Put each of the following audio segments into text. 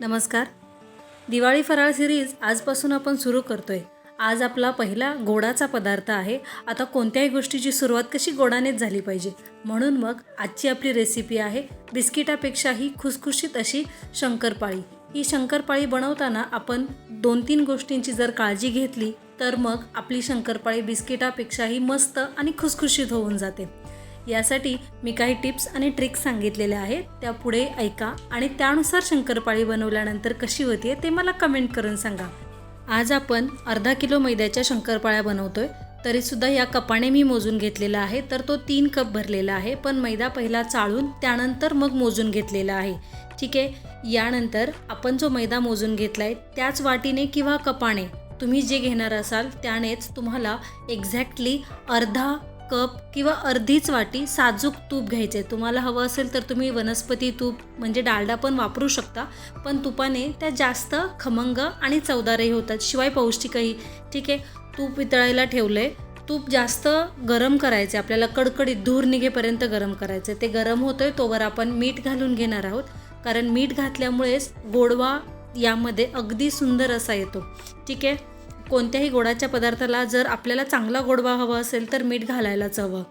नमस्कार. दिवाळी फराळ सिरीज आजपासून आपण सुरू करतोय. आज आपला पहिला गोडाचा पदार्थ आहे. आता कोणत्याही गोष्टीची सुरुवात कशी गोडानेच झाली पाहिजे, म्हणून मग आजची आपली रेसिपी आहे बिस्किटापेक्षाही खुसखुशीत अशी शंकरपाळी. ही शंकरपाळी बनवताना आपण 2-3 गोष्टींची जर काळजी घेतली तर मग आपली शंकरपाळी बिस्किटापेक्षाही मस्त आणि खुसखुशीत होऊन जाते. यासाठी मी काही टिप्स आणि ट्रिक्स सांगितलेल्या आहेत, त्या पुढे ऐका आणि त्यानुसार शंकरपाळी बनवल्यानंतर कशी होते ते मला कमेंट करून सांगा. आज आपण अर्धा किलो मैद्याच्या शंकरपाळ्या बनवतोय. तरीसुद्धा या कपाने मी मोजून घेतलेला आहे, तर तो 3 कप भरलेला आहे. पण मैदा पहिला चाळून त्यानंतर मग मोजून घेतलेला आहे. ठीक आहे. यानंतर आपण जो मैदा मोजून घेतला आहे त्याच वाटीने किंवा कपाने तुम्ही जे घेणार असाल त्यानेच तुम्हाला एक्झॅक्टली अर्धा कप किंवा अर्धीच वाटी साजूक तूप घ्यायचे. तुम्हाला हवं असेल तर तुम्ही वनस्पती तूप म्हणजे डालडा पण वापरू शकता, पण तुपाने त्या जास्त खमंग आणि चवदारही होतात, शिवाय पौष्टिकही. ठीक आहे. तूप वितळायला ठेवलं आहे. तूप जास्त गरम करायचे, आपल्याला कडकडीत धूर निघेपर्यंत गरम करायचे. ते गरम होतोय तोवर आपण मीठ घालून घेणार आहोत, कारण मीठ घातल्यामुळेच गोडवा यामध्ये अगदी सुंदर असा येतो. ठीक आहे. कोणत्याही गोडाच्या पदार्थाला जर आपल्याला चांगला गोडवा हवा असेल तर मीठ घालायलाच हवं.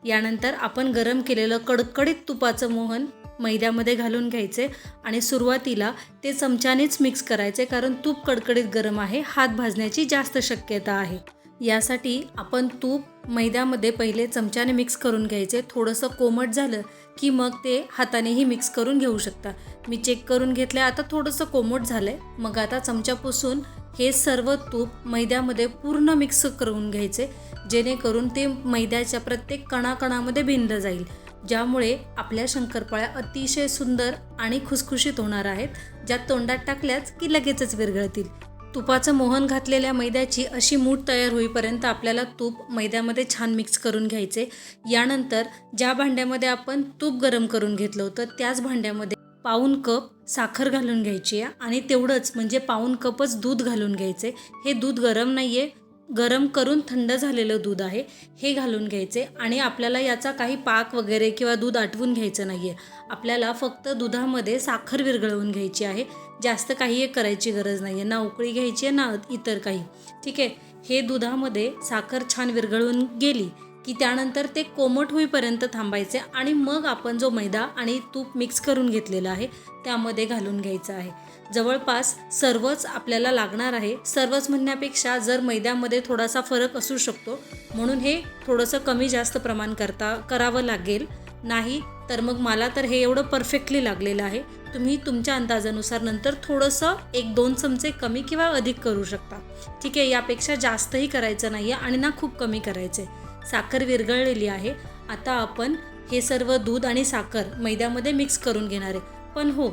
यानंतर आपण गरम केलेलं कडकडीत तुपाचं मोहन मैद्यामध्ये घालून घ्यायचे आणि सुरुवातीला ते चमच्यानेच मिक्स करायचे, कारण तूप कडकडीत गरम आहे, हात भाजण्याची जास्त शक्यता आहे. यासाठी आपण तूप मैद्यामध्ये पहिले चमच्याने मिक्स करून घ्यायचे. थोडंसं कोमट झालं की मग ते हातानेही मिक्स करून घेऊ शकता. मी चेक करून घेतलं, आता थोडंसं कोमट झालं आहे. मग आता चमचा पुसून हे सर्व तूप मैद्यामध्ये पूर्ण मिक्स करून घ्यायचे, जेणेकरून ते मैद्याच्या प्रत्येक कणाकणामध्ये भिनलं जाईल, ज्यामुळे आपल्या शंकरपाळ्या अतिशय सुंदर आणि खुसखुशीत होणार आहेत, ज्या तोंडात टाकल्याच की लगेचच विरघळतील. तुपाचं मोहन घातलेल्या मैद्याची अशी मूठ तयार होईपर्यंत आपल्याला तूप मैद्यामध्ये छान मिक्स करून घ्यायचे. यानंतर ज्या भांड्यामध्ये आपण तूप गरम करून घेतलं होतं त्याच भांड्यामध्ये पाऊण कप साखर घालून घ्यायची आहे आणि तेवढंच म्हणजे पाऊण कपच दूध घालून घ्यायचे. हे दूध गरम नाही आहे, गरम करून थंड झालेलं दूध आहे, हे घालून घ्यायचे. आणि आपल्याला याचा काही पाक वगैरे किंवा दूध आटवून घ्यायचं नाही आहे. आपल्याला फक्त दुधामध्ये साखर विरघळवून घ्यायची आहे. जास्त काही करायची गरज नाही आहे, ना उकळी घ्यायची आहे ना इतर काही. ठीक आहे. हे दुधामध्ये साखर छान विरघळून गेली की त्यानंतर ते कोमट होईपर्यंत थांबायचे आणि मग आपण जो मैदा आणि तूप मिक्स करून घेतलेला आहे त्यामध्ये घालून घ्यायचं आहे. जवळपास सर्वच आपल्याला लागणार आहे. सर्वच म्हणण्यापेक्षा जर मैद्यामध्ये थोडासा फरक असू शकतो, म्हणून हे थोडंसं कमी जास्त प्रमाण करावं लागेल. नाही तर मग मला तर हे एवढं परफेक्टली लागलेलं आहे. तुम्ही तुमच्या अंदाजानुसार नंतर थोडंसं 1-2 चमचे कमी किंवा अधिक करू शकता. ठीक आहे. यापेक्षा जास्तही करायचं नाही आहे आणि ना खूप कमी करायचं आहे. साखर विरघळलेली आहे. आता आपण हे सर्व दूध आणि साखर मैद्यामध्ये मिक्स करून घेणार आहे. पण हो,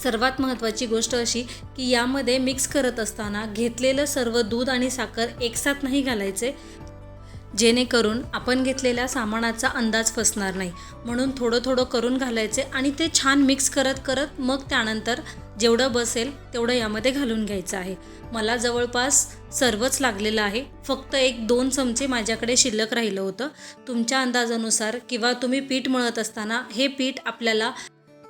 सर्वात महत्त्वाची गोष्ट अशी की यामध्ये मिक्स करत असताना घेतलेलं सर्व दूध आणि साखर एकसाथ नाही घालायचे, जेणेकरून आपण घेतलेल्या सामानाचा अंदाज फसणार नाही. म्हणून थोडं थोडं करून घालायचे आणि ते छान मिक्स करत करत मग त्यानंतर जेवढं बसेल तेवढं यामध्ये घालून घ्यायचं आहे. मला जवळपास सर्वच लागलेलं आहे. फक्त 1-2 चमचे माझ्याकडे शिल्लक राहिलं होतं. तुमच्या अंदाजानुसार किंवा तुम्ही पीठ मळत असताना हे पीठ आपल्याला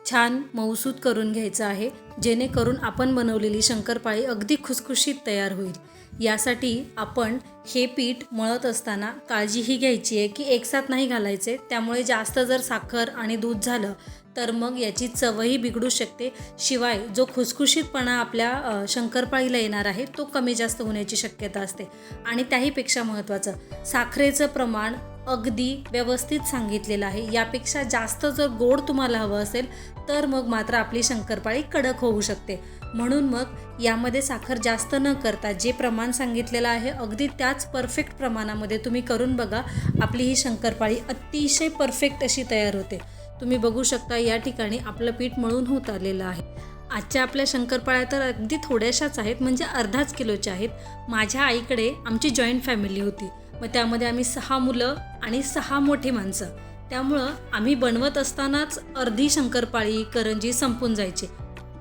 छान मऊसूत करून घ्यायचं आहे, जेणेकरून आपण बनवलेली शंकरपाळी अगदी खुसखुशीत तयार होईल. यासाठी आपण हे पीठ मळत असताना काळजी ही घ्यायची आहे की एकसाथ नाही घालायचे, त्यामुळे जास्त जर साखर आणि दूध झालं तर मग याची चवही बिघडू शकते. शिवाय जो खुसखुशीतपणा आपल्या शंकरपाळीला येणार आहे तो कमी जास्त होण्याची शक्यता असते. आणि त्याहीपेक्षा महत्त्वाचं, साखरेचं प्रमाण अगदी व्यवस्थित सांगितलेलं आहे. यापेक्षा जास्त जर गोड तुम्हाला हवं असेल तर मग मात्र आपली शंकरपाळी कडक होऊ शकते. म्हणून मग यामध्ये साखर जास्त न करता जे प्रमाण सांगितलेलं आहे अगदी त्याच परफेक्ट प्रमाणामध्ये तुम्ही करून बघा. आपली ही शंकरपाळी अतिशय परफेक्ट अशी तयार होते. तुम्ही बघू शकता या ठिकाणी आपलं पीठ मळून होत आलेलं आहे. आजच्या आपल्या शंकरपाळ्या तर अगदी थोड्याशाच आहेत, म्हणजे अर्धाच किलोच्या आहेत. माझ्या आईकडे आमची जॉईंट फॅमिली होती, मग त्यामध्ये आम्ही 6 मुलं आणि 6 मोठी माणसं. त्यामुळं आम्ही बनवत असतानाच अर्धी शंकरपाळी करंजी संपून जायची.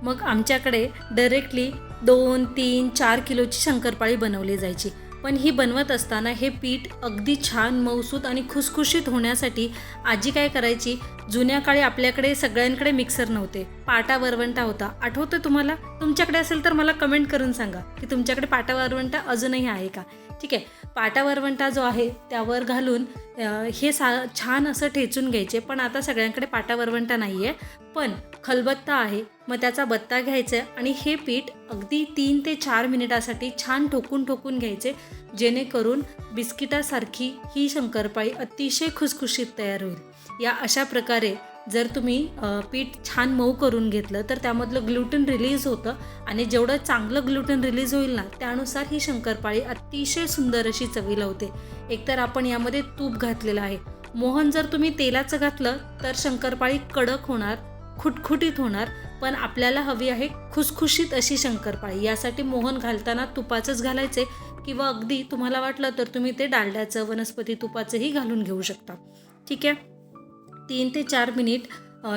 मग आमच्याकडे डायरेक्टली 2, 3, 4 किलोची शंकरपाळी बनवली जायची. पण ही बनवत असताना हे पीठ अगदी छान मऊसूत आणि खुसखुशीत होण्यासाठी आजी काय करायची, जुन्या काळी आपल्याकडे सगळ्यांकडे मिक्सर नव्हते, पाटा वरवंटा होता. आठवतं तुम्हाला? तुमच्याकडे असेल तर मला कमेंट करून सांगा की तुमच्याकडे पाटा वरवंटा अजूनही आहे का. ठीक आहे, पाटा वरवंटा जो आहे त्यावर घालून हे छान असं ठेचून घ्यायचे. पण आता सगळ्यांकडे पाटा वरवंटा नाही आहे, पण खलबत्ता आहे. मग त्याचा बत्ता घ्यायचा आणि हे पीठ अगदी 3 ते 4 मिनिटासाठी छान ठोकून घ्यायचे, जेणेकरून बिस्किटासारखी ही शंकरपाळी अतिशय खुसखुशीत तयार होईल. या अशा प्रकारे जर तुम्ही पीठ छान मऊ करून घेतलं तर त्यामधलं ग्लुटेन रिलीज होतं आणि जेवढं चांगलं ग्लुटेन रिलीज होईल ना, त्यानुसार ही शंकरपाळी अतिशय सुंदर अशी चवीला होते. एकतर आपण यामध्ये तूप घातलेलं आहे. मोहन जर तुम्ही तेलाचं घातलं तर शंकरपाळी कडक होणार, खुटखुटीत होणार. पण आपल्याला हवी आहे खुसखुशीत अशी शंकरपाळी. यासाठी मोहन घालताना तुपाचंच घालायचे किंवा अगदी तुम्हाला वाटलं तर तुम्ही ते डालड्याचं, वनस्पती तुपाचंही घालून घेऊ शकता. ठीक आहे, 3 ते 4 मिनिट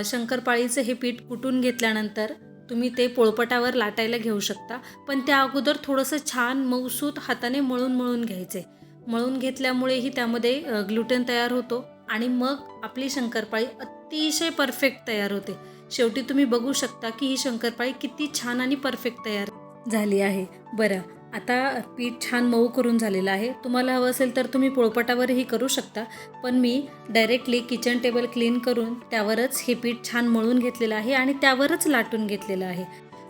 शंकरपाळीचं हे पीठ कुटून घेतल्यानंतर तुम्ही ते पोळपटावर लाटायला घेऊ शकता. पण त्या अगोदर थोडंसं छान मऊसूत हाताने मळून घ्यायचे. मळून घेतल्यामुळेही त्यामध्ये ग्लुटेन तयार होतो आणि मग आपली शंकरपाळी अतिशय परफेक्ट तयार होते. शेवटी तुम्ही बघू शकता की ही शंकरपाळी किती छान आणि परफेक्ट तयार झाली आहे. बरं, आता पीठ छान मऊ करून झालेलं आहे. तुम्हाला हवं असेल तर तुम्ही पोळपाटावरही करू शकता, पण मी डायरेक्टली किचन टेबल क्लीन करून त्यावरच हे पीठ छान मळून घेतलेलं आहे आणि त्यावरच लाटून घेतलेलं आहे.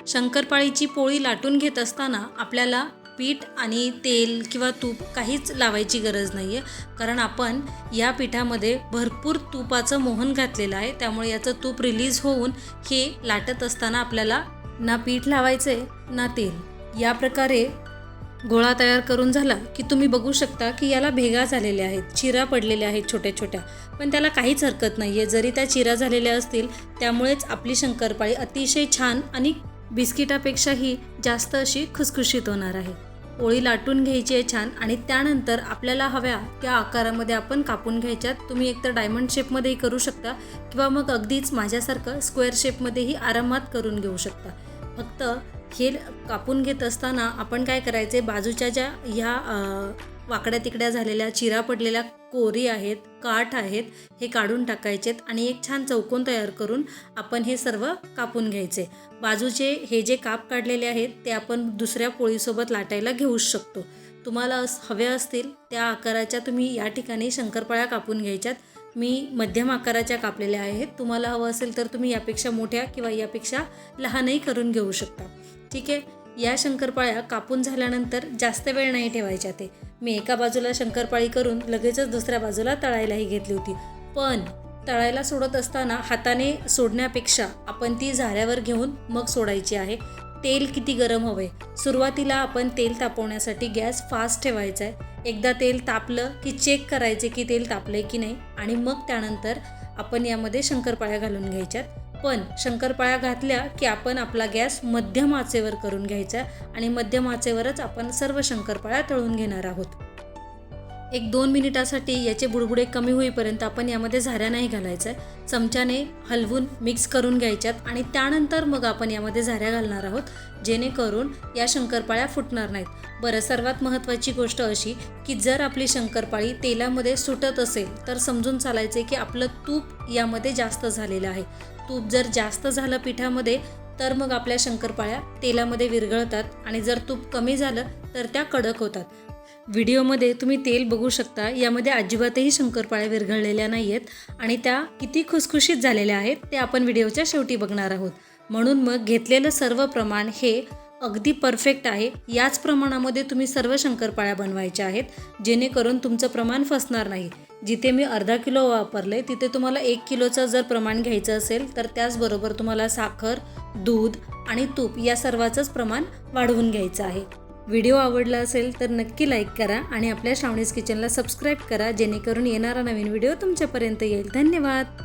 शंकरपाळीची पोळी लाटून घेत असताना आपल्याला पीठ आणि तेल किंवा तूप काहीच लावायची गरज नाही आहे, कारण आपण या पिठामध्ये भरपूर तुपाचं मोहन घातलेलं आहे. त्यामुळे याचं तूप रिलीज होऊन हे लाटत असताना आपल्याला ना पीठ लावायचं आहे ना तेल. या प्रकारे गोळा तयार करून झाला की तुम्ही बघू शकता की याला भेगा झालेल्या आहेत, चिरा पडलेल्या आहेत छोट्या छोट्या. पण त्याला काहीच हरकत नाही आहे, जरी त्या चिरा झालेल्या असतील. त्यामुळेच आपली शंकरपाळी अतिशय छान आणि बिस्किटापेक्षाही जास्त अशी खुसखुशीत होणार आहे. पोळी लाटून घ्यायची आहे छान आणि त्यानंतर आपल्याला हव्या त्या आकारामध्ये आपण कापून घ्यायच्यात. तुम्ही एकतर डायमंड शेपमध्येही करू शकता किंवा मग अगदीच माझ्यासारखं स्क्वेअर शेपमध्येही आरामात करून घेऊ शकता. फक्त हे कापून घेत असताना आपण काय करायचे, बाजूच्या ज्या ह्या वाकड्या तिकड्या झालेल्या चिरा पडलेल्या कोरी आहेत, काठ आहेत, हे काढून टाकायचेत आणि एक छान चौकोन तयार करून आपण हे सर्व कापून घ्यायचे. बाजूचे हे जे काप काढलेले आहेत ते आपण दुसऱ्या पोळीसोबत लाटायला घेऊ शकतो. तुम्हाला हव्या असतील त्या आकाराच्या तुम्ही या ठिकाणी शंकरपाळ्या कापून घ्यायच्यात. मी मध्यम आकाराच्या कापलेल्या आहेत. तुम्हाला हवं असेल तर तुम्ही यापेक्षा मोठ्या किंवा यापेक्षा लहानही करून घेऊ शकता. ठीक आहे, या शंकरपाळ्या कापून झाल्यानंतर जास्त वेळ नाही ठेवायच्या. ते मी एका बाजूला शंकरपाळी करून लगेचच दुसऱ्या बाजूला तळायलाही घेतली होती. पण तळायला सोडत असताना हाताने सोडण्यापेक्षा आपण ती झाऱ्यावर घेऊन मग सोडायची आहे. तेल किती गरम हवे, सुरुवातीला आपण तेल तापवण्यासाठी गॅस फास्ट ठेवायचा आहे. एकदा तेल तापलं की चेक करायचे की तेल तापलंय की नाही आणि मग त्यानंतर आपण यामध्ये शंकरपाळ्या घालून घ्यायच्यात. पण शंकरपाळ्या घातल्या की आपण आपला गॅस मध्यम आचेवर करून घ्यायचा आणि मध्यम आचेवरच आपण सर्व शंकरपाळ्या तळून घेणार आहोत. 1-2 मिनिटासाठी याचे बुडबुडे कमी होईपर्यंत आपण यामध्ये झाऱ्या नाही घालायचं आहे. चमच्याने हलवून मिक्स करून घ्यायच्यात आणि त्यानंतर मग आपण यामध्ये झाऱ्या घालणार आहोत, जेणेकरून या शंकरपाळ्या फुटणार नाहीत. बरं, सर्वात महत्त्वाची गोष्ट अशी की जर आपली शंकरपाळी तेलामध्ये सुटत असेल तर समजून चालायचे की आपलं तूप यामध्ये जास्त झालेलं आहे. तूप जर जास्त झालं पिठामध्ये तर मग आपल्या शंकरपाळ्या तेलामध्ये विरघळतात आणि जर तूप कमी झालं तर त्या कडक होतात. व्हिडिओमध्ये तुम्ही तेल बघू शकता, यामध्ये अजिबातही शंकरपाळ्या विरघळलेल्या नाही आहेत आणि त्या किती खुसखुशीत झालेल्या आहेत ते आपण व्हिडिओच्या शेवटी बघणार आहोत. म्हणून मग घेतलेलं सर्व प्रमाण हे अगदी परफेक्ट आहे. याच प्रमाणामध्ये तुम्ही सर्व शंकरपाळ्या बनवायच्या आहेत, जेणेकरून तुमचं प्रमाण फसणार नाही. जिथे मी अर्धा किलो वापरले तिथे तुम्हाला 1 किलोचं जर प्रमाण घ्यायचं असेल तर त्याचबरोबर तुम्हाला साखर, दूध आणि तूप या सर्वाचंच प्रमाण वाढवून घ्यायचं आहे. व्हिडिओ आवडला असेल तर नक्की लाईक करा आणि आपल्या श्रावणीज किचनला सबस्क्राईब करा, जेणेकरून येणारा नवीन व्हिडिओ तुमच्यापर्यंत येईल. धन्यवाद.